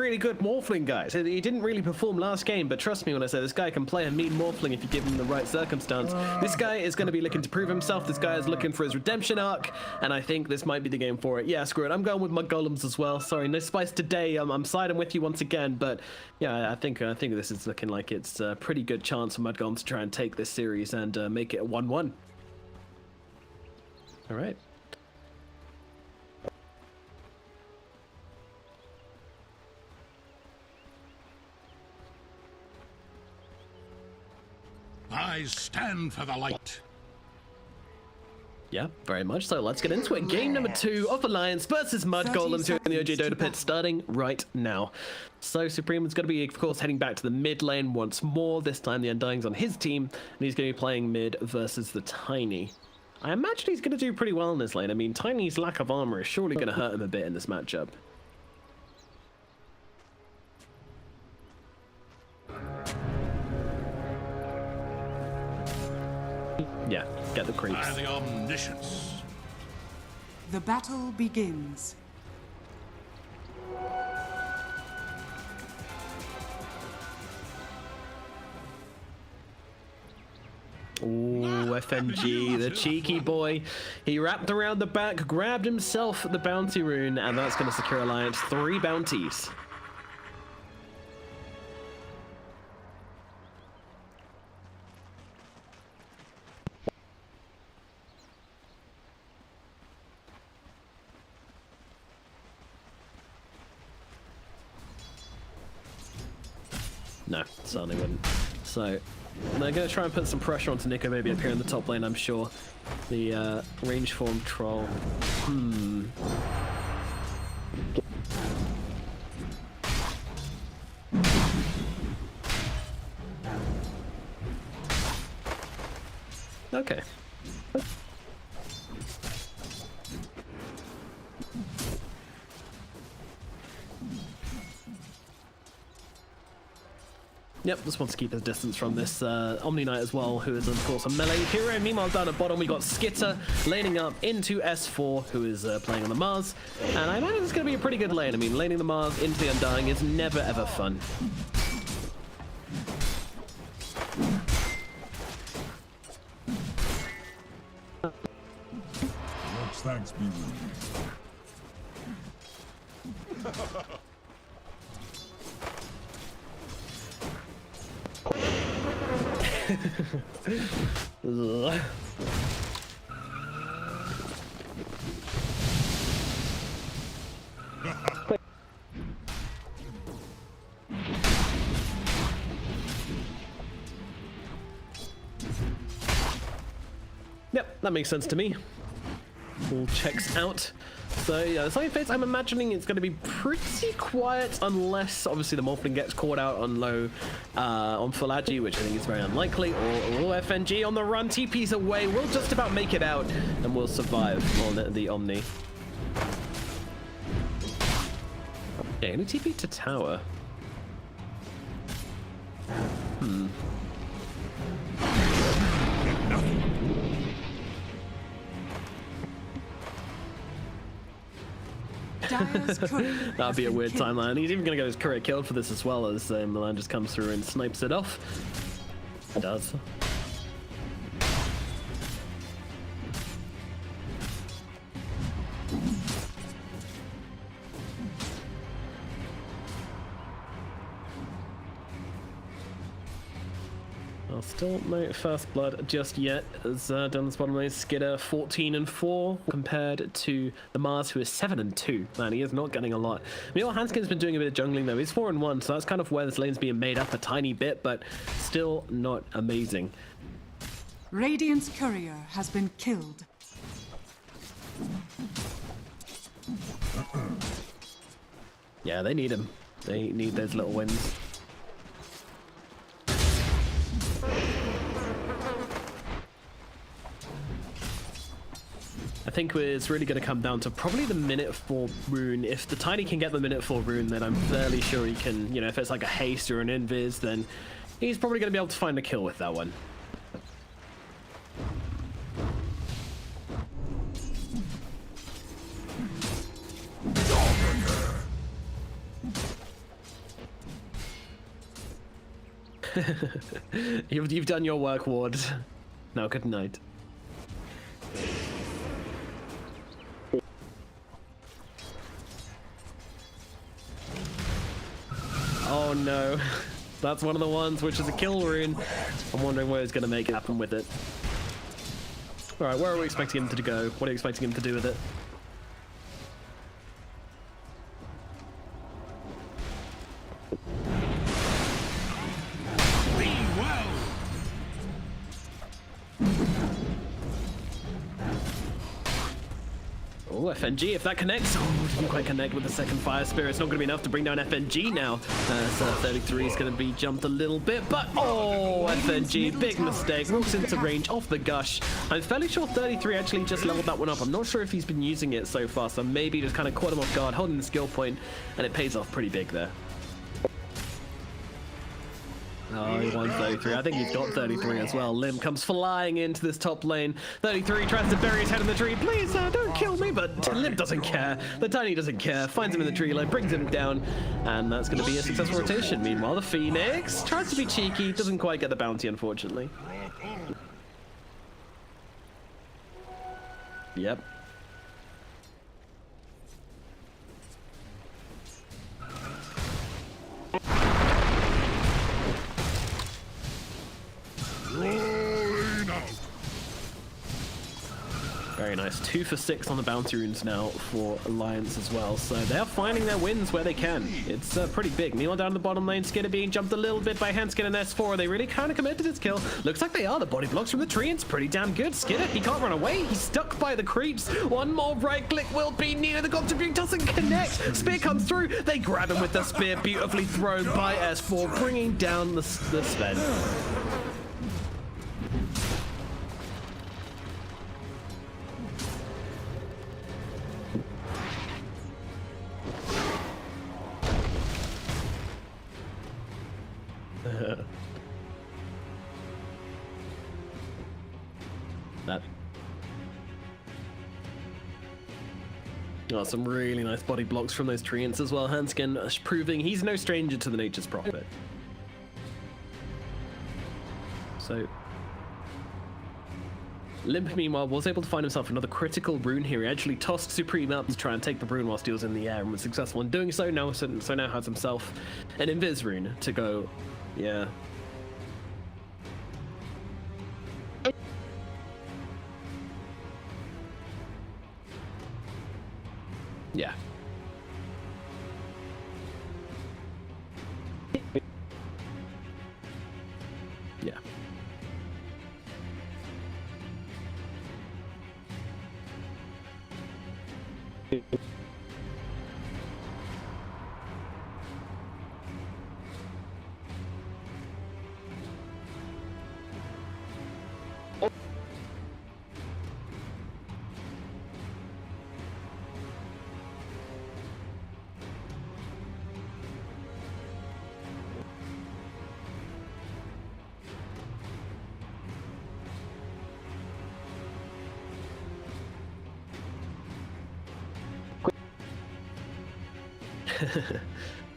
really good Morphling, guys. He didn't really perform last game, but trust me when I say this guy can play a mean Morphling if you give him the right circumstance. This guy is going to be looking to prove himself. This guy is looking for his redemption arc, and I think this might be the game for it. Yeah, screw it. I'm going with Mudgolems as well. Sorry, no spice today. I'm siding with you once again, but yeah, I think this is looking like it's a pretty good chance for Mudgolems to try and take this series and make it a 1-1. All right. I stand for the light. Yeah, very much so. Let's get into it. Game number 2 of Alliance versus Mudgolems here in the OGA Dota pit, starting right now. So Supreme is going to be, of course, heading back to the mid lane once more. This time the Undying's on his team, and he's going to be playing mid versus the Tiny. I imagine he's going to do pretty well in this lane. I mean, Tiny's lack of armor is surely going to hurt him a bit in this matchup. Yeah, get the creeps. By the omniscience. The battle begins. Ooh, FMG, the cheeky boy. He wrapped around the back, grabbed himself the bounty rune, and that's going to secure Alliance 3 bounties. No, certainly wouldn't. So they're going to try and put some pressure onto Nikobaby up here in the top lane, I'm sure. The range form troll. Okay. Yep, just wants to keep his distance from this Omni Knight as well, who is, of course, a melee hero. Meanwhile, down at bottom, we got Skiter laning up into S4, who is playing on the Mars. And I imagine it's going to be a pretty good lane. I mean, laning the Mars into the Undying is never, ever fun. Thanks be with Ugh. Yep, that makes sense to me. All checks out. So yeah, the side phase, I'm imagining it's going to be pretty quiet unless obviously the Morphling gets caught out on low on full agi, which I think is very unlikely, or FNG on the run, TP's away, we'll just about make it out and we'll survive on the Omni. Yeah, any TP to tower? That'd be a weird timeline. He's even going to get his courier killed for this as well, as MiLAN just comes through and snipes it off. It does. Still no first blood just yet, as down this bottom lane, Skiter 14-4 compared to the Mars, who is 7-2. Man, he is not getting a lot. Meanwhile, Handsken's been doing a bit of jungling though. He's 4-1, so that's kind of where this lane's being made up a tiny bit, but still not amazing. Radiant's courier has been killed. Yeah, they need him. They need those little wins. I think it's really going to come down to probably the minute 4 rune. If the Tiny can get the minute 4 rune, then I'm fairly sure he can, you know, if it's like a haste or an invis, then he's probably going to be able to find a kill with that one. You've done your work, Ward. Now, good night. Oh no. That's one of the ones which is a kill rune. I'm wondering where he's going to make it happen with it. Alright, where are we expecting him to go? What are you expecting him to do with it? Oh, FNG, if that connects. Oh, didn't quite connect with the second Fire Spirit. It's not going to be enough to bring down FNG now. 33 is going to be jumped a little bit, but oh, FNG, big mistake. Walks into range off the gush. I'm fairly sure 33 actually just leveled that one up. I'm not sure if he's been using it so far, so maybe just kind of caught him off guard, holding the skill point, and it pays off pretty big there. Oh, he won 33. I think he's got 33 as well. Limmp comes flying into this top lane. 33 tries to bury his head in the tree. Please, don't kill me. But Limmp doesn't care. The Tiny doesn't care. Finds him in the tree line, brings him down. And that's going to be a successful rotation. Meanwhile, the Phoenix tries to be cheeky. Doesn't quite get the bounty, unfortunately. Yep. Very nice. 2 for 6 on the bounty runes now for Alliance as well. So they are finding their wins where they can. It's pretty big. Meanwhile, down the bottom lane, Skiter being jumped a little bit by Handsken and S4. They really kind of committed to this kill. Looks like they are. The body blocks from the tree. It's pretty damn good. Skiter, he can't run away. He's stuck by the creeps. One more right click will be needed. The contribute doesn't connect. Spear comes through. They grab him with the spear. Beautifully thrown by S4, bringing down the Sven. That. Oh, some really nice body blocks from those treants as well. Handsken proving he's no stranger to the nature's prophet. So Limmp, meanwhile, was able to find himself another critical rune here. He actually tossed Supreme up to try and take the rune whilst he was in the air and was successful in doing so. Now has himself an Invis rune to go. Yeah. Yeah. Yeah.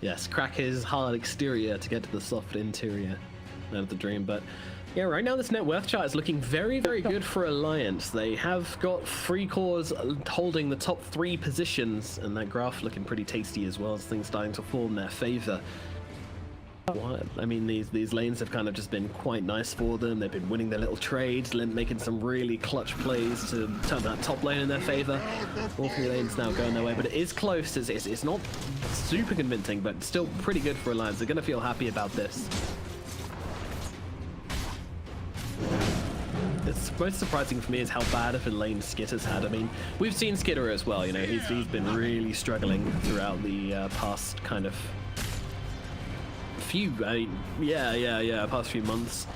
Yes, crack his hard exterior to get to the soft interior of the dream. But yeah, right now this net worth chart is looking very, very good for Alliance. They have got 3 cores holding the top 3 positions, and that graph looking pretty tasty as well as things starting to fall in their favor. I mean, these lanes have kind of just been quite nice for them. They've been winning their little trades, Limmp making some really clutch plays to turn that top lane in their favor. All 3 lanes now going their way, but it is close. It's not super convincing, but still pretty good for Alliance. They're going to feel happy about this. It's most surprising for me is how bad of a lane Skiter's had. I mean, we've seen Skiter as well. You know, he's been really struggling throughout the past kind of past few months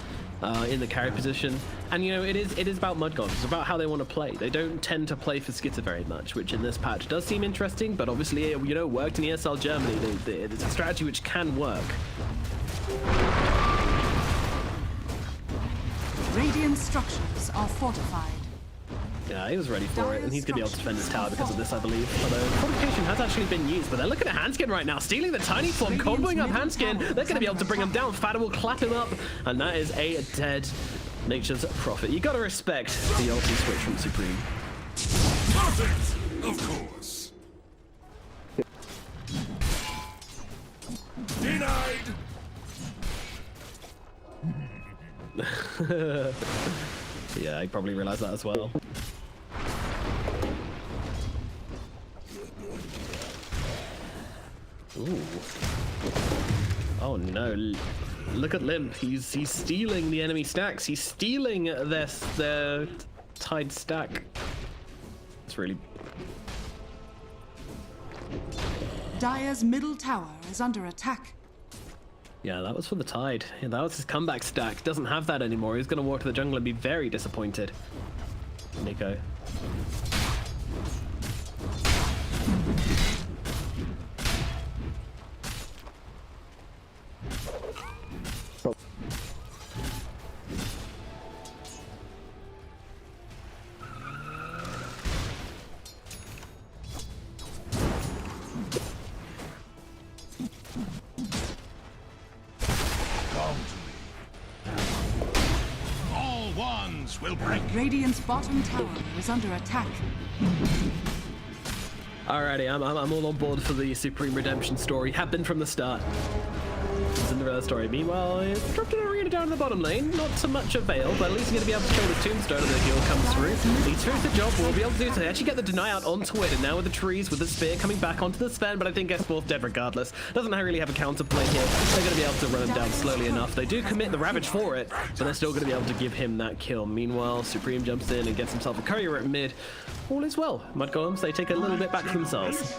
in the carry position. And you know, it is about Mudgolems. It's about how they want to play. They don't tend to play for Skiter very much, which in this patch does seem interesting, but obviously, you know, worked in ESL Germany. It's a strategy which can work. Radiant structures are fortified. Yeah, he was ready for it, and he's going to be able to defend his tower because of this, I believe. Although, fortification has actually been used, but they're looking at Handsken right now, stealing the tiny form, comboing up Handsken. They're going to be able to bring him down. Fata will clap him up, and that is a dead Nature's Prophet. You got to respect the ulti switch from Supreme. Perfect! Of course. Denied! Yeah, I probably realized that as well. Ooh. Oh no. Look at Limmp. He's stealing the enemy stacks. He's stealing their tied stack. It's really... Dire's middle tower is under attack. Yeah, that was for the tide. Yeah, that was his comeback stack. Doesn't have that anymore. He's going to walk to the jungle and be very disappointed. Nico. All wands will break. Radiant's bottom tower is under attack. Alrighty, I'm all on board for the Supreme Redemption story. Have been from the start. Cinderella story. Meanwhile, it's dropped an arena down in the bottom lane. Not so much avail, but at least he's going to be able to kill the tombstone and the heal comes through. He's finished the job. We'll be able to do it. So they actually get the deny out onto it, and now with the trees, with the spear coming back onto the Sven, but I think S4's dead regardless. Doesn't really have a counterplay here. They're going to be able to run him down slowly enough. They do commit the Ravage for it, but they're still going to be able to give him that kill. Meanwhile, Supreme jumps in and gets himself a courier at mid. All is well. Mudgolems, they take a little bit back for themselves.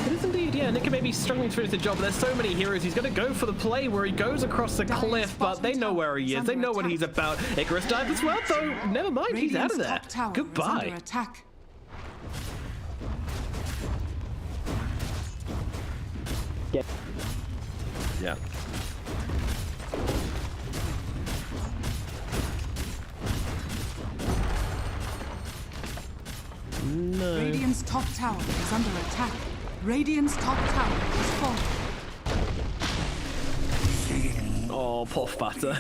It is indeed, yeah. Nikobaby's struggling to finish the job. There's so many heroes. He's going to go for the play where he goes across the cliff, but they know where he is. They know what he's about. Icarus dive as well, though. Never mind, he's out of there. Goodbye. Yeah. No. Radiant's top tower is under attack. Radiant's top tower is falling. Oh, poor Fata.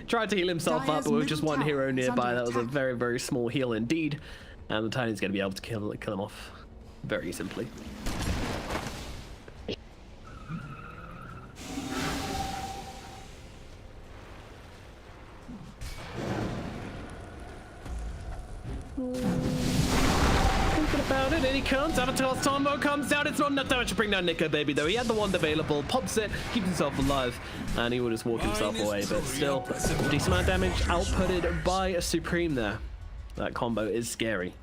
Tried to heal himself up, but with just one hero nearby, that was a very, very small heal indeed. And the Tiny's going to be able to kill him off very simply. Thinking about it, and he comes. Avatar's Tombo comes down. It's not enough damage to bring down Nikobaby, though. He had the wand available, pops it, keeps himself alive, and he will just walk himself away. But still, decent amount of damage outputted by a Supreme there. That combo is scary.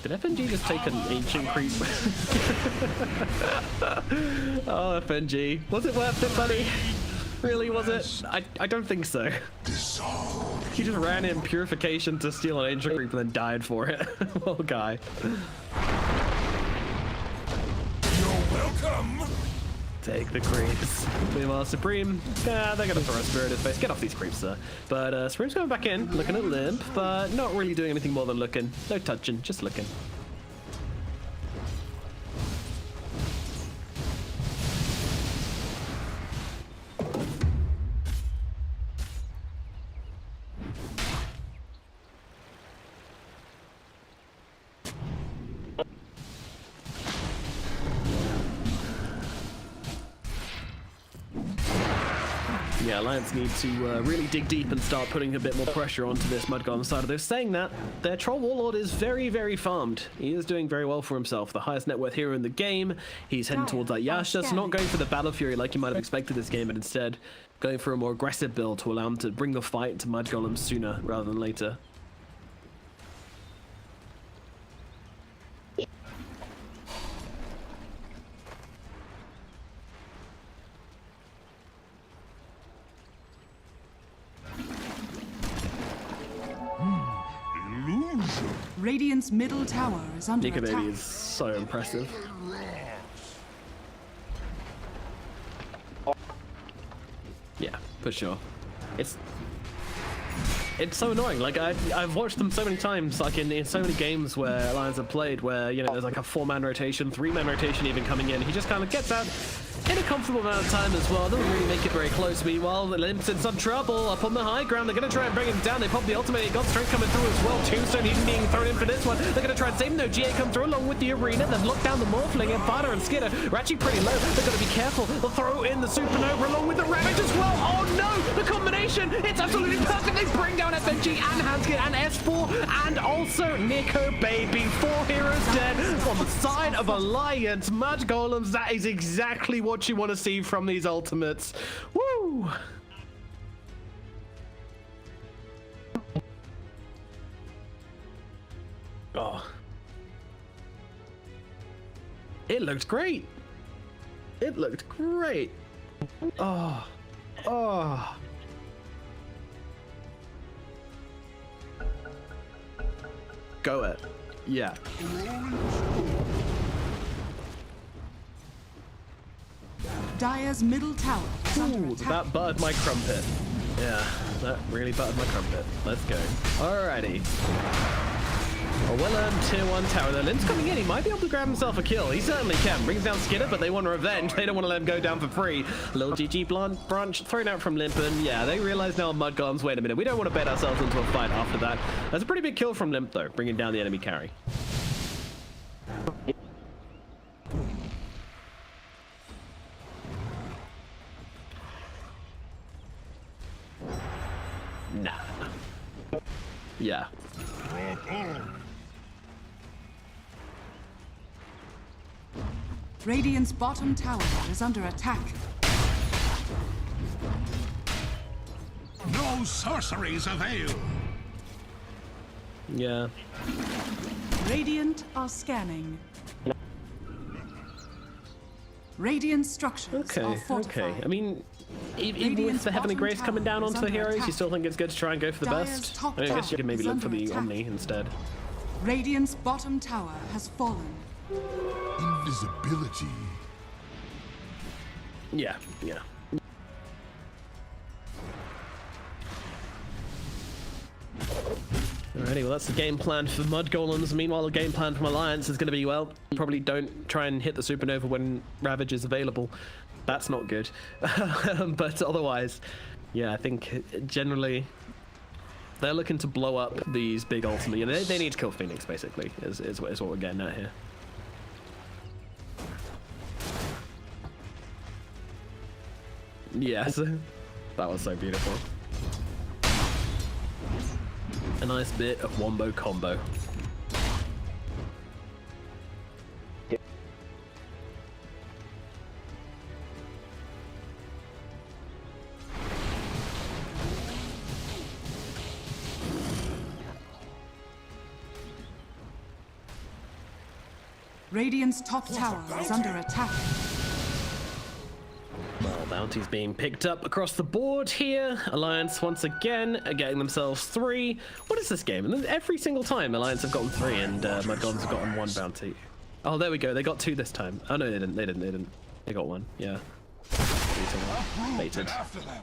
Did FNG just take an ancient creep? Oh, FNG. Was it worth it, buddy? Really, was it? I don't think so. He just ran in Purification to steal an ancient creep and then died for it. Well, guy. You're welcome! Take the creeps. Meanwhile, Supreme, they're gonna throw a spear in his face. Get off these creeps, sir. But Supreme's going back in, looking at Limmp, but not really doing anything more than looking. No touching, just looking. Yeah, Alliance need to really dig deep and start putting a bit more pressure onto this Mudgolem side of this. Saying that, their Troll Warlord is very, very farmed. He is doing very well for himself. The highest net worth hero in the game. He's heading towards that Yasha, so not going for the Battle Fury like you might have expected this game, but instead going for a more aggressive build to allow him to bring the fight to Mudgolems sooner rather than later. Radiant's middle tower is under Nikobaby attack. is so impressive. Yeah, for sure. It's so annoying. Like I've watched them so many times, like in so many games where Alliance have played, where you know there's like a 4-man rotation, 3-man rotation even coming in. He just kind of gets out in a comfortable amount of time as well. Doesn't really make it very close. Meanwhile, the Limp's in some trouble up on the high ground. They're going to try and bring him down. They pop the ultimate. He got strength coming through as well. Tombstone even being thrown in for this one. They're going to try and save him. No, GA come through along with the arena. They've locked down the Morphling, and Fata and Skiter are actually pretty low. They've got to be careful. They'll throw in the Supernova along with the Ravage as well. Oh no! The combination! It's absolutely perfect. They bring down FNG and Handsken and S4 and also Nikobaby. 4 heroes dead on the side of Alliance. Mudgolems, that is exactly what you want to see from these ultimates. Woo! Oh. It looked great. It looked great. Oh. Oh. Go it. Yeah. Dire's middle tower is under Ooh, attack. that buttered my crumpet. Yeah, that really buttered my crumpet. Let's go. Alrighty. A well-earned tier 1 tower. The Limp's coming in. He might be able to grab himself a kill. He certainly can. Brings down Skiter, but they want revenge. They don't want to let him go down for free. A little GG branch thrown out from Limmp, and yeah, they realize now Mudgolems, wait a minute, we don't want to bet ourselves into a fight after that. That's a pretty big kill from Limmp, though, bringing down the enemy carry. Nah. Yeah. Radiant's bottom tower is under attack. No sorceries avail. Yeah. Radiant are scanning. Radiant structures are Okay, fortified. okay. I mean, even with Radiant's the Heavenly bottom Grace coming down tower is onto the under heroes, you attack. still think it's good to try and go for the Dire's best? top I guess you tower could maybe is look for under the attack. Omni instead. Radiant's bottom tower has fallen. Invisibility. Yeah, yeah. Alrighty, well that's the game plan for Mudgolems. Meanwhile, the game plan from Alliance is going to be, well, probably don't try and hit the Supernova when Ravage is available. That's not good. But otherwise, yeah, I think generally they're looking to blow up these big ultimate. You know, they need to kill Phoenix, basically, is what we're getting at here. Yes, that was so beautiful. A nice bit of wombo combo. Radiant's top tower is under attack. Well, bounties being picked up across the board here. Alliance once again are getting themselves 3. What is this game? And every single time Alliance have gotten 3 and Mudgolems have gotten 1 bounty. Oh, there we go. They got 2 this time. Oh no, they didn't. They got 1. Yeah. Baited. After them.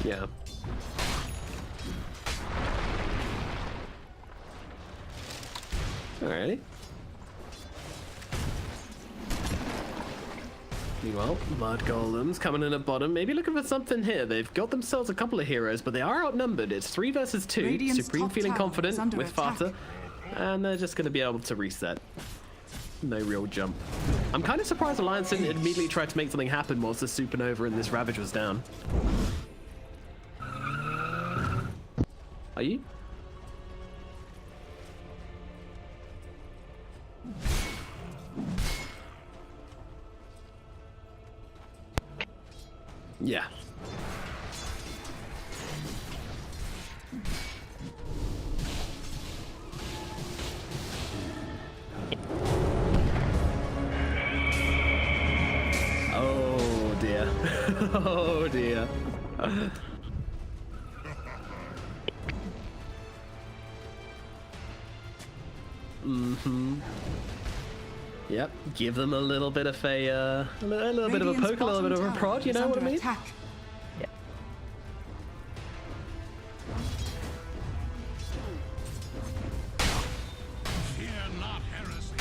Yeah. Alrighty. Meanwhile, Mudgolems coming in at bottom, maybe looking for something here. They've got themselves a couple of heroes, but they are outnumbered. It's 3 versus 2. Radiant's Supreme top feeling tower confident is under with attack. Fata, and they're just going to be able to reset. No real jump. I'm kind of surprised Alliance didn't immediately try to make something happen whilst this Supernova and this Ravage was down. Are you? Yeah. Oh dear. Yep, give them a little bit of a little bit of a poke, a little bit of a prod, you know what I mean? Attack. Fear not heresy.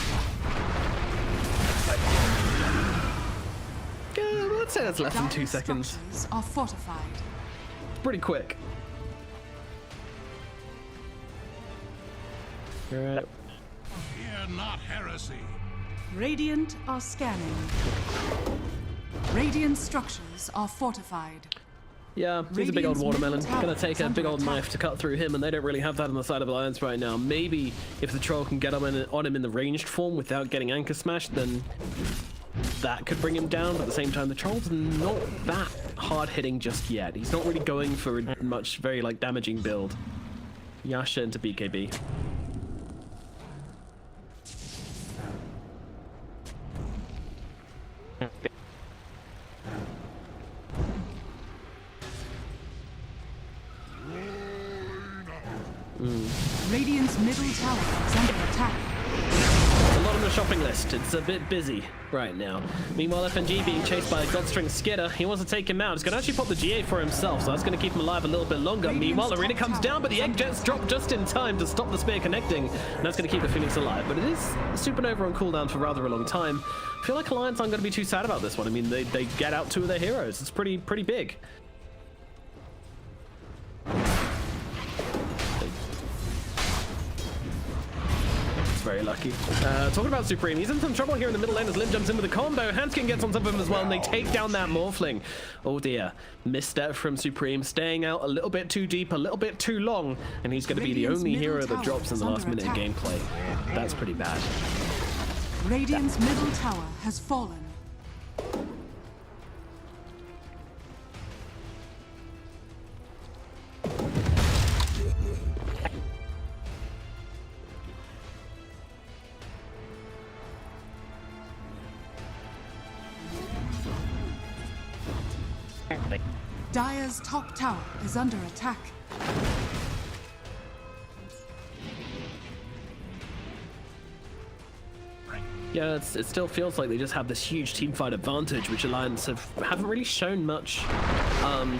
Yeah, let's say that's less than 2 Dire seconds. structures are fortified. Pretty quick. Alright. Fear not heresy. Radiant are scanning. Radiant structures are fortified. Yeah, he's a big old Radiant's watermelon. middle tower Gonna take is a under big old attack. knife to cut through him, and they don't really have that on the side of Alliance right now. Maybe if the troll can get on him in the ranged form without getting anchor smashed, then that could bring him down. But at the same time, the troll's not that hard hitting just yet. He's not really going for a much very like damaging build. Yasha into BKB. Radiant's middle tower is under attack. A lot on the shopping list. It's a bit busy right now. Meanwhile, FNG being chased by Godstring Skiter. He wants to take him out. He's going to actually pop the GA for himself, so that's going to keep him alive a little bit longer. Meanwhile, Arena comes down, but the egg jets drop just in time to stop the spear connecting, and that's going to keep the Phoenix alive. But it is Supernova on cooldown for rather a long time. I feel like Alliance aren't going to be too sad about this one. I mean, they get out 2 of their heroes. It's pretty big. Very lucky. Talking about Supreme, he's in some trouble here in the middle lane as Limmp jumps in with a combo. Handsken gets on top of him as well, and they take down that Morphling. Oh dear. Misstep from Supreme, staying out a little bit too deep, a little bit too long, and he's going to be the Radiant's only middle hero that tower drops in is the last under minute of attack. gameplay. That's pretty bad. Radiant's middle tower has fallen. Dire's top tower is under attack. Yeah, it still feels like they just have this huge teamfight advantage, which Alliance haven't really shown much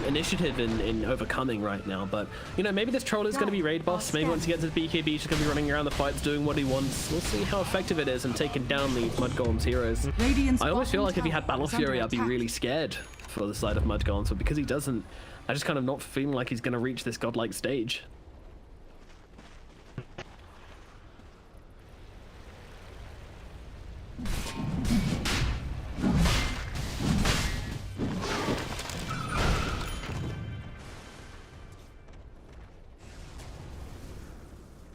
initiative in overcoming right now. But, you know, maybe this troll is going to be raid boss. Maybe once he gets his BKB, he's just going to be running around the fights doing what he wants. We'll see how effective it is in taking down the Mudgolems heroes. Radiant's I almost feel bottom like if he had tower Battle is under Fury, I'd be attack. really scared for the side of Mudgolems. But because he doesn't, I just kind of not feeling like he's going to reach this godlike stage.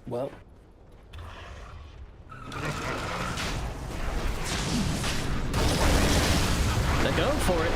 Well, they're going for it.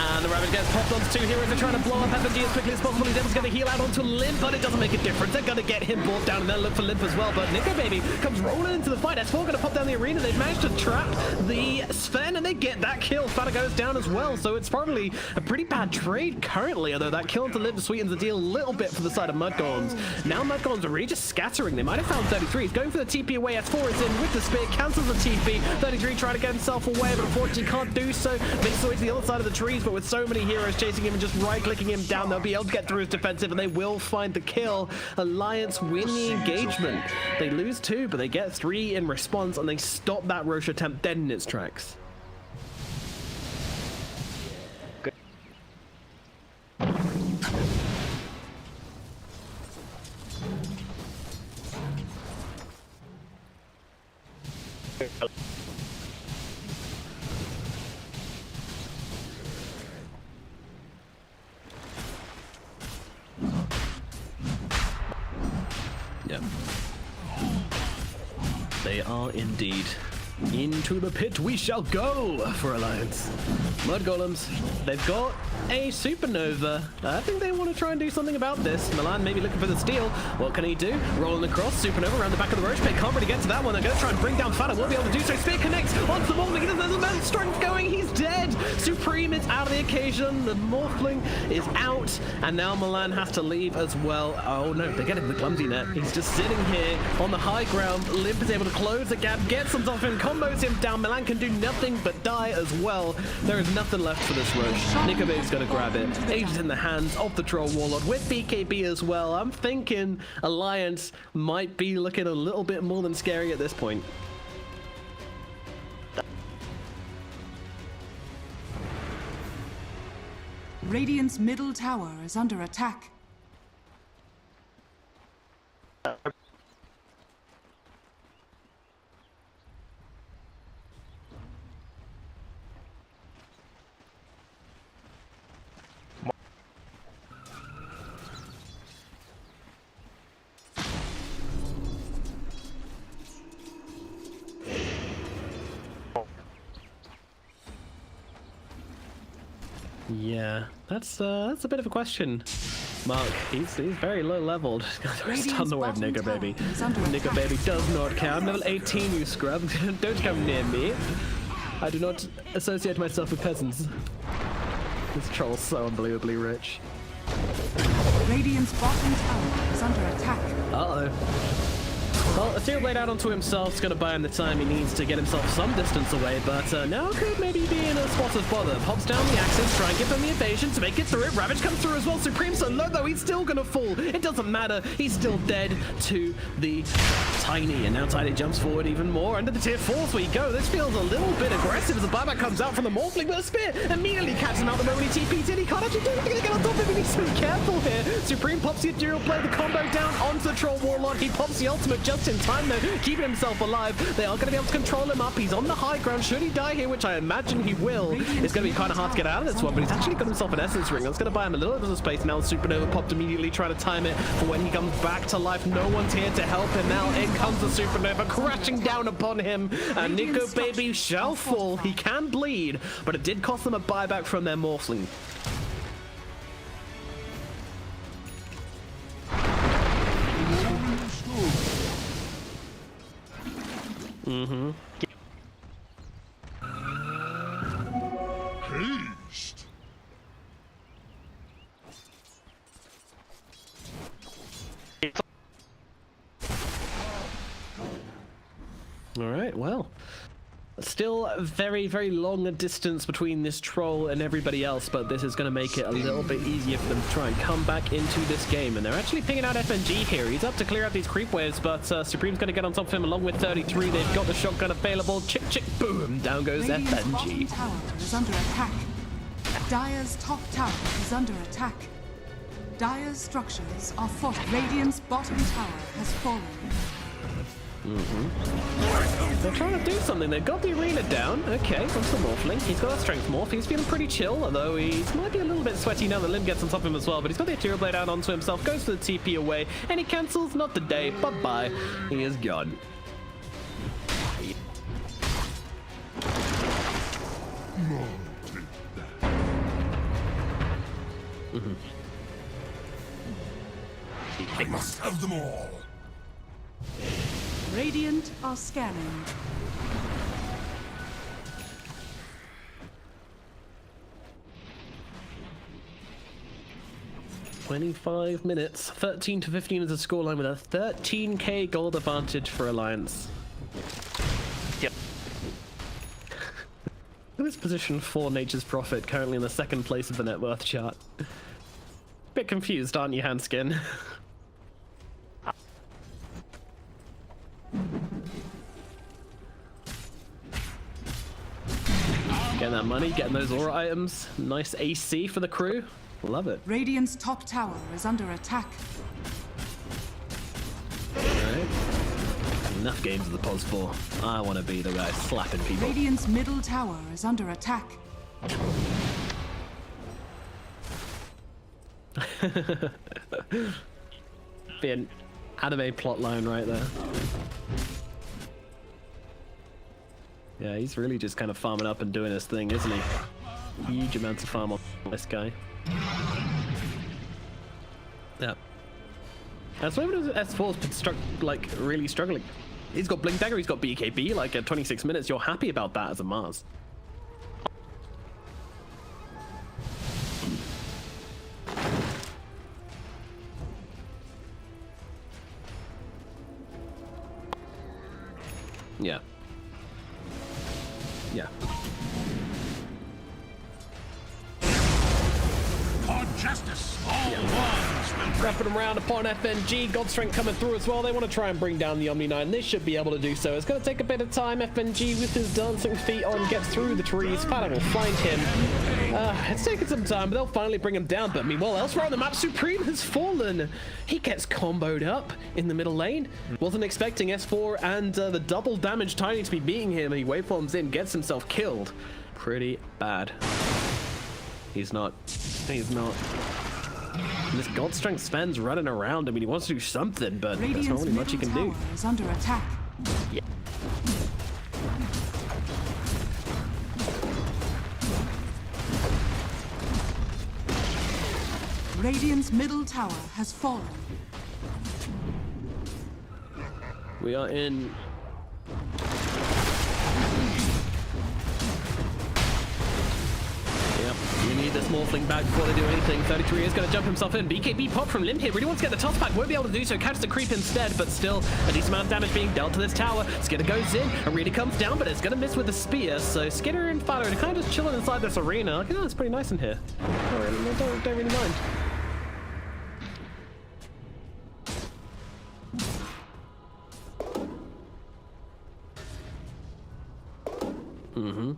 And the Rabbit gets popped onto 2 heroes. They're trying to blow up FNG as quickly as possible. He's going to heal out onto Limmp, but it doesn't make a difference. They're going to get him brought down and then look for Limmp as well. But Nikobaby comes rolling into the fight. S4 going to pop down the arena. They've managed to trap the Sven and they get that kill. Fata goes down as well. So it's probably a pretty bad trade currently, although that kill into Limmp sweetens the deal a little bit for the side of Mudgolems. Now Mudgolems are really just scattering. They might have found 33. He's going for the TP away. S4 is in with the spear, cancels the TP. 33 trying to get himself away, but unfortunately can't do so. Makes his way to the other side of the trees, but with so many heroes chasing him and just right-clicking him down, they'll be able to get through his defensive and they will find the kill. Alliance win the engagement. They lose 2, but they get 3 in response and they stop that Roche attempt dead in its tracks. Yep. They are indeed Into the pit we shall go for Alliance. Mudgolems, they've got a supernova. I think they want to try and do something about this. MiLAN maybe looking for the steal. What can he do? Rolling across, supernova around the back of the roach pit. Can't really get to that one. They're going to try and bring down Fata. Won't be able to do so. Spear connects onto the Morphling. He doesn't have the amount of strength going. He's dead. Supreme is out of the occasion. The Morphling is out. And now MiLAN has to leave as well. Oh no, they're getting the clumsy net. He's just sitting here on the high ground. Limmp is able to close the gap, gets on top of him, combos him down. MiLAN can do nothing but die as well. There is nothing left for this Roche. Nikobaby's going to grab it. Age is in the hands of the Troll Warlord with BKB as well. I'm thinking Alliance might be looking a little bit more than scary at this point. Radiant's middle tower is under attack. Yeah, that's a bit of a question. Mark, he's very low leveled. There's a ton away of Nikobaby. Nikobaby does not care. I'm level 18, you scrub. Don't come near me. I do not associate myself with peasants. This troll's so unbelievably rich. Radiant's bottom tower is under attack. Uh-oh. Well, Ethereal Blade out onto himself is going to buy him the time he needs to get himself some distance away, but now could maybe be in a spot of bother. Pops down the axes, try and give him the evasion to make it through it. Ravage comes through as well. Supreme's so low, though, he's still going to fall. It doesn't matter. He's still dead to the Tiny, and now Tiny jumps forward even more. Under the tier 4s we go. This feels a little bit aggressive as the buyback comes out from the Morphling, but a spear immediately catches him out the moment he TP's in. He can't actually do anything to get on top of him. He needs to be careful here. Supreme pops the Ethereal Blade, the combo down onto the Troll Warlord. He pops the ultimate just in time, though, keeping himself alive. They are going to be able to control him up. He's on the high ground. Should he die here, which I imagine he will, it's going to be kind of hard to get out of this one, but he's actually got himself an Essence Ring. That's going to buy him a little bit of space. Now the Supernova popped immediately, trying to time it for when he comes back to life. No one's here to help him. Now in comes the Supernova, crashing down upon him, and Nikobaby shall fall. He can bleed, but it did cost them a buyback from their Morphling. Mm-hmm. Haste. All right, well, still very, very long a distance between this troll and everybody else, but this is going to make it a little bit easier for them to try and come back into this game. And they're actually pinging out FNG here. He's up to clear out these creep waves, but Supreme's going to get on top of him along with 33. They've got the shotgun available. Chick, chick, boom. Down goes Radiant's FNG. bottom tower is under attack. Dire's top tower is under attack. Dire's structures are fought. Radiant's bottom tower has fallen. They're trying to do something. They've got the arena down. Okay, onto the Morphling. He's got a strength morph. He's feeling pretty chill, although he might be a little bit sweaty now that Limmp gets on top of him as well. But he's got the Ethereal Blade out onto himself, goes for the TP away, and he cancels. Not the day. Bye-bye. He is gone. I must have them all. Radiant are scanning. "25 minutes, 13 to 15 is the scoreline with a 13k gold advantage for Alliance." Yep. This position for Nature's Prophet, currently in the second place of the net worth chart. Bit confused, aren't you, Handsken? Getting that money, getting those aura items. Nice AC for the crew. Love it. Radiant's top tower is under attack. Alright. Enough games of the pos for. I want to be the guy slapping people. Radiant's middle tower is under attack. Be an anime plotline right there. Yeah, he's really just kind of farming up and doing his thing, isn't he? Huge amounts of farm on this guy. Yeah. That's why S4's been like really struggling. He's got Blink Dagger, he's got BKB, like at 26 minutes. You're happy about that as a Mars. Yeah. Yeah. For justice, all ones will Wrapping around upon FNG, God Strength coming through as well. They want to try and bring down the Omni 9. They should be able to do so. It's going to take a bit of time. FNG with his dancing feet on gets through the trees. Fata will find him. It's taken some time, but they'll finally bring him down. But meanwhile, elsewhere on the map, Supreme has fallen. He gets comboed up in the middle lane. Wasn't expecting S4 and the double damage Tiny to be beating him. He waveforms in, gets himself killed. Pretty bad. He's not. He's not. This God Strength Sven's running around. I mean, he wants to do something, but there's not really much he can do. Is under attack. Yeah. Radiant's middle tower has fallen. We are in. Yep, you need this Morphling back before they do anything. 33 is going to jump himself in. BKB pop from Limmp here. Really wants to get the toss back. Won't be able to do so. Catches the creep instead, but still a decent amount of damage being dealt to this tower. Skiter goes in. Arena comes down, but it's going to miss with the spear. So Skiter and Fata are kind of just chilling inside this arena. Like, oh, it's pretty nice in here. Don't really mind. Mm-hmm.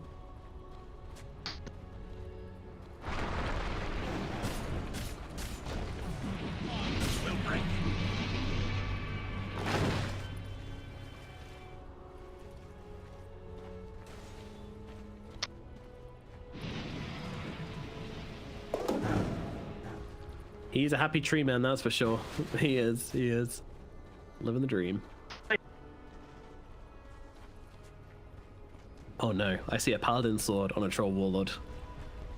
He's a happy tree man, that's for sure. He is. Living the dream. Oh no, I see a paladin sword on a troll warlord.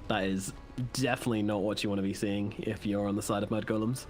That is definitely not what you want to be seeing if you're on the side of Mudgolems.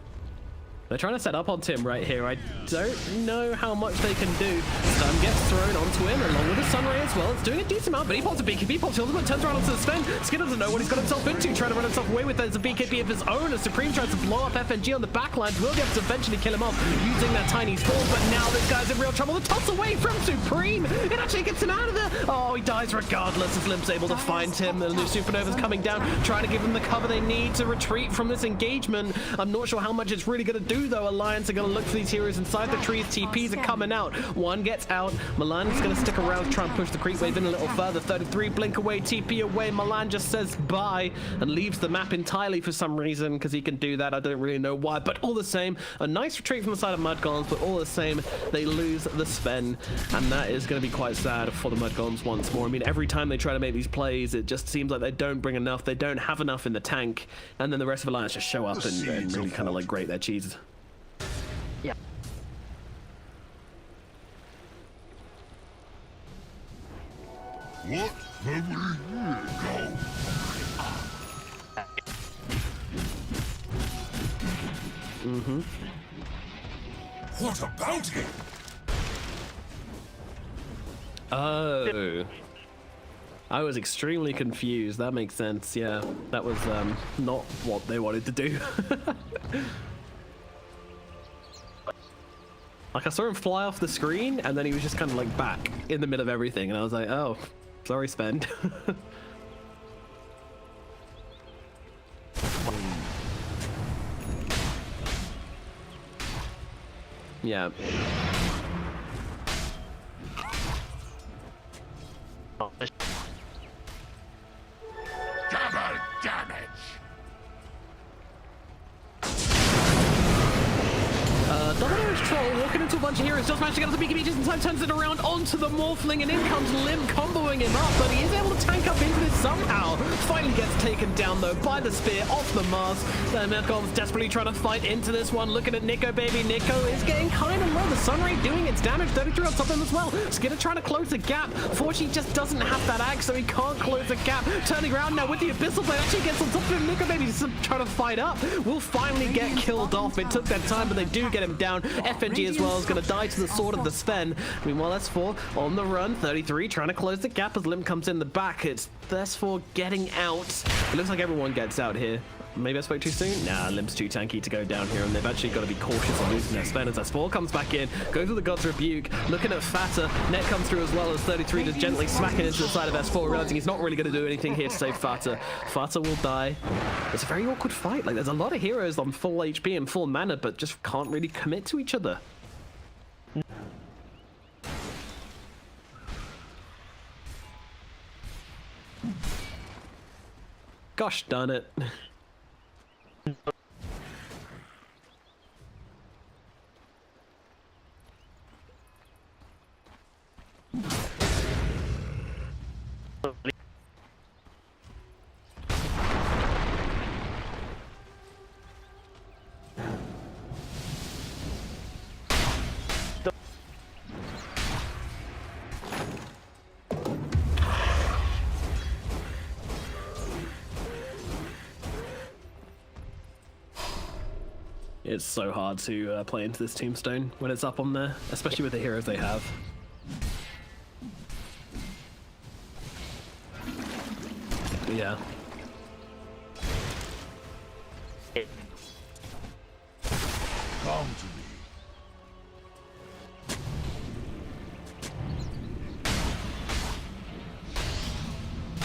They're trying to set up on Tim right here. I don't know how much they can do. Stun gets thrown onto him along with the Sunray as well. It's doing a decent amount, but he pops a BKB, pops the ultimate, turns around onto the Sven. Skin doesn't know what he's got himself into, trying to run himself away with it as a BKB of his own. As Supreme tries to blow up FNG on the backline, will be able to eventually kill him off using that tiny sword, but now this guy's in real trouble. The toss away from Supreme. It actually gets him out of there. Oh, he dies regardless as Limp's able to find him. And the Supernova's coming down, trying to give them the cover they need to retreat from this engagement. I'm not sure how much it's really going to do though. Alliance are going to look for these heroes inside the trees. TPs are coming out. One gets out. MiLAN is going to stick around, try and push the creep wave in a little further. 33 blink away, TP away. MiLAN just says bye and leaves the map entirely for some reason, because he can do that. I don't really know why, but all the same, a nice retreat from the side of Mudgolems, but all the same, they lose the Sven, and that is going to be quite sad for the Mudgolems once more. I mean, every time they try to make these plays, it just seems like they don't bring enough. They don't have enough in the tank, and then the rest of Alliance just show up and really kind of like grate their cheese. Yeah. What have we here now? Mm-hmm. What a bounty! Oh. I was extremely confused. That makes sense. Yeah, that was not what they wanted to do. Like, I saw him fly off the screen, and then he was just kind of like back in the middle of everything, and I was like, oh, sorry, Sven. Yeah. Double damage! Double damage troll walking into a bunch of heroes. Just managed to get up the BKB just in time, turns it around onto the Morphling, and in comes Limmp comboing him up, but he is able to tank up into this somehow. Finally gets taken down though by the spear off the Mars. Mudgolems desperately trying to fight into this one. Looking at Nikobaby. Nico is getting kind of low. The Sunray doing its damage. 33 on top of him as well. Skiter trying to close the gap. Fortunately, just doesn't have that axe, so he can't close the gap. Turning around now with the Abyssal Blade. Actually gets on top of him. Nikobaby just trying to fight up. Will finally get killed off. It took that time, but they do get him down. FNG as well is going to die to the sword of the Sven. Meanwhile, S4 on the run. 33 trying to close the gap as Limmp comes in the back. It's S4 getting out. It looks like everyone gets out here. Maybe I spoke too soon? Nah, Limp's too tanky to go down here, and they've actually got to be cautious on losing their Sven as S4 comes back in, goes with the God's Rebuke, looking at Fata. Net comes through as well as 33 just gently smacking into the side of S4, realizing he's not really going to do anything here to save Fata. Fata will die. It's a very awkward fight. Like, there's a lot of heroes on full HP and full mana, but just can't really commit to each other. Gosh darn it. It's so hard to play into this tombstone when it's up on there, especially with the heroes they have. Yeah. Come to me.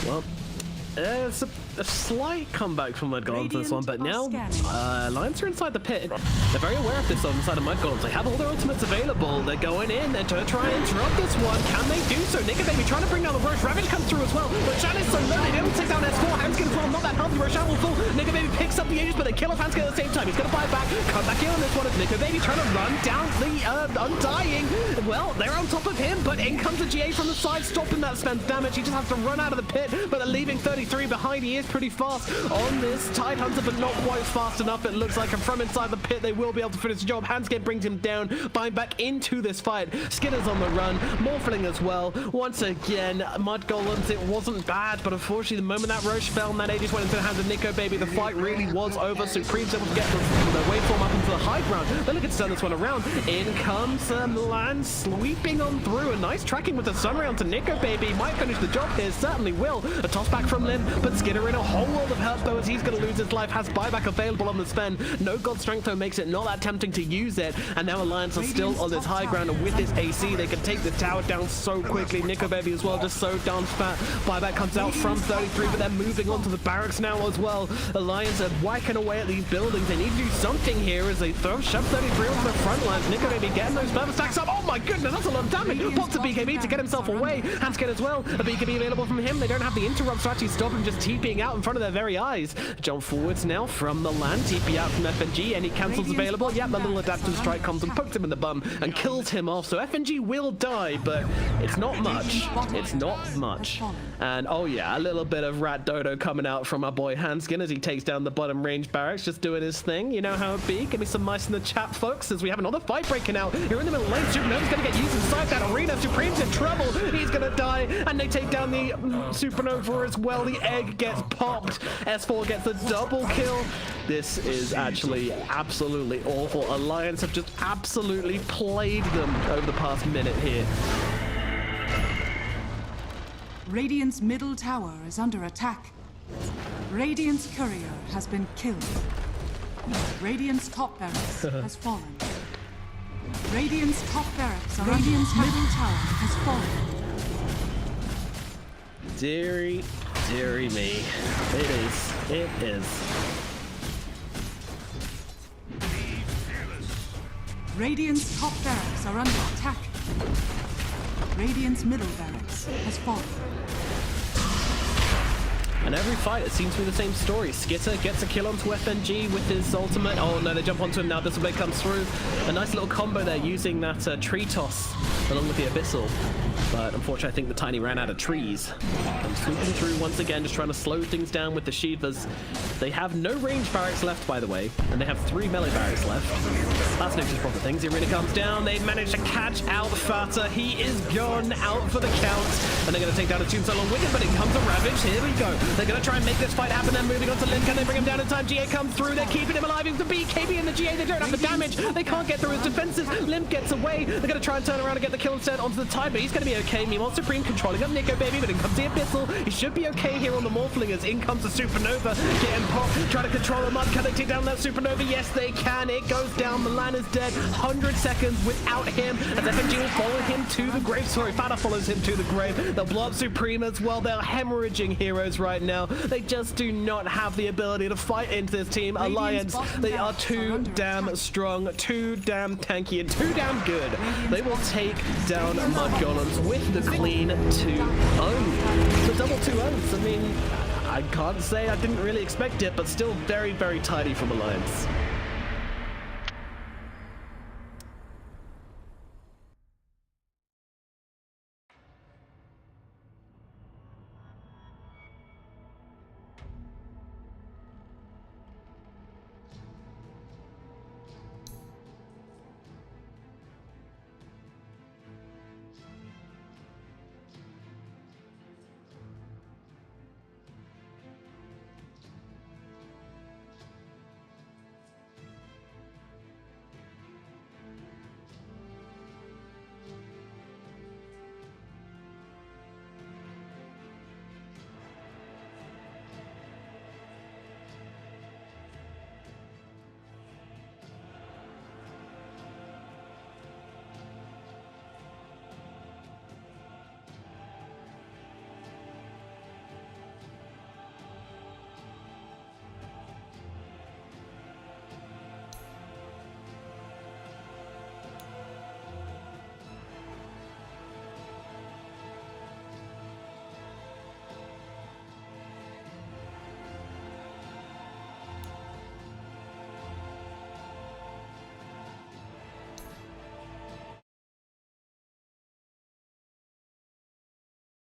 Well, it's a slight comeback from Mudgolems this one, but now Lions are inside the pit. They're very aware of this on the side of Mudgolems. They have all their ultimates available. They're going in. They're to try and drop this one. Can they do so? Nikobaby trying to bring down the Roche. Ravage comes through as well, but Shan is so low. They don't take down S4. Handsken as well. Not that healthy. Roshan will fall. Nikobaby picks up the Aegis, but they kill off Handsken at the same time. He's going to fight back. Come back in on this one. It's Nikobaby trying to run down the Undying. Well, they're on top of him, but in comes the GA from the side, stopping that Sven's damage. He just has to run out of the pit, but they're leaving 33 behind. He is pretty fast on this Tidehunter, but not quite fast enough, it looks like. And from inside the pit, they will be able to finish the job. Handsken brings him down, buying back into this fight. Skitter's on the run, Morphling as well. Once again, Mudgolems, it wasn't bad, but unfortunately, the moment that Roche fell and that Aegis went into the hands of Nikobaby, the fight really was over. Supreme's able to get the waveform up into the high ground. They're looking to turn this one around. In comes MiLAN, sweeping on through. A nice tracking with the Sunray onto Nikobaby. Might finish the job here, certainly will. A toss back from Limmp, but Skiter in a whole world of hurt though, as he's going to lose his life. Has buyback available on the Sven. No God Strength though makes it not that tempting to use it. And now Alliance are still on this high ground, and with this AC, they can take the tower down so quickly. Nikobaby as well, just so darn fat. Buyback comes out from 33, but they're moving on to the barracks now as well. Alliance are whacking away at these buildings. They need to do something here as they shove 33 onto the front lines. Nikobaby getting those further stacks up. Oh my goodness, that's a lot of damage. Pops a BKB to get himself away. Handsken as well. A BKB available from him. They don't have the interrupts to actually stop him just TPing out in front of their very eyes. Jump forwards now from the land. TP out from FNG. Any cancels available? Yep, the little adaptive strike comes and pokes him in the bum and kills him off. So FNG will die, but it's not much. It's not much. And oh yeah, a little bit of rat dodo coming out from our boy Handsken as he takes down the bottom range barracks, just doing his thing. You know how it be. Give me some mice in the chat, folks, as we have another fight breaking out. You're in the middle lane. Supernova's going to get used inside that arena. Supreme's in trouble. He's going to die, and they take down the Supernova as well. The egg gets popped. S4 gets the double kill. This is actually absolutely awful. Alliance have just absolutely played them over the past minute here. Radiant's middle tower is under attack. Radiant's courier has been killed. Radiant's top barracks has fallen. Radiant's top barracks are Radiant's middle tower has fallen. Dearie, dearie me. It is. It is. Radiant's top barracks are under attack. Radiant's middle barracks has fallen. And every fight, it seems to be the same story. Skiter gets a kill onto FNG with his ultimate. Oh no, they jump onto him now. Blade comes through. A nice little combo there using that tree toss along with the Abyssal. But unfortunately, I think the Tiny ran out of trees. Comes swooping through once again, just trying to slow things down with the Shivas. They have no range barracks left, by the way, and they have 3 melee barracks left. That's no just proper things. The arena comes down. They manage to catch out Fata. He is gone out for the count, and they're going to take down a Tombstone along with him, but it comes a Ravage. Here we go. They're going to try and make this fight happen. They're moving on to Limmp. Can they bring him down in time? GA comes through. They're keeping him alive. He's the BKB and the GA. They don't have the damage. They can't get through his defenses. Limmp gets away. They're going to try and turn around and get the kill instead onto the Tide, but he's going to be okay. Meanwhile, Supreme controlling up Nikobaby, but in comes the Abyssal. He should be okay here on the Morphling as in comes the Supernova. Getting popped, trying to control the Mud. Can they take down that Supernova? Yes, they can. It goes down. MiLAN is dead. 100 seconds without him, as FNG will follow him to the grave. Sorry, Fata follows him to the grave. They'll blow up Supreme as well. They're hemorrhaging heroes right now. They just do not have the ability to fight into this team. Alliance, they are too damn strong, too damn tanky, and too damn good. They will take down Mudgolems with the clean 2-0. The double 2-0s. I mean, I can't say I didn't really expect it, but still very, very tidy from Alliance.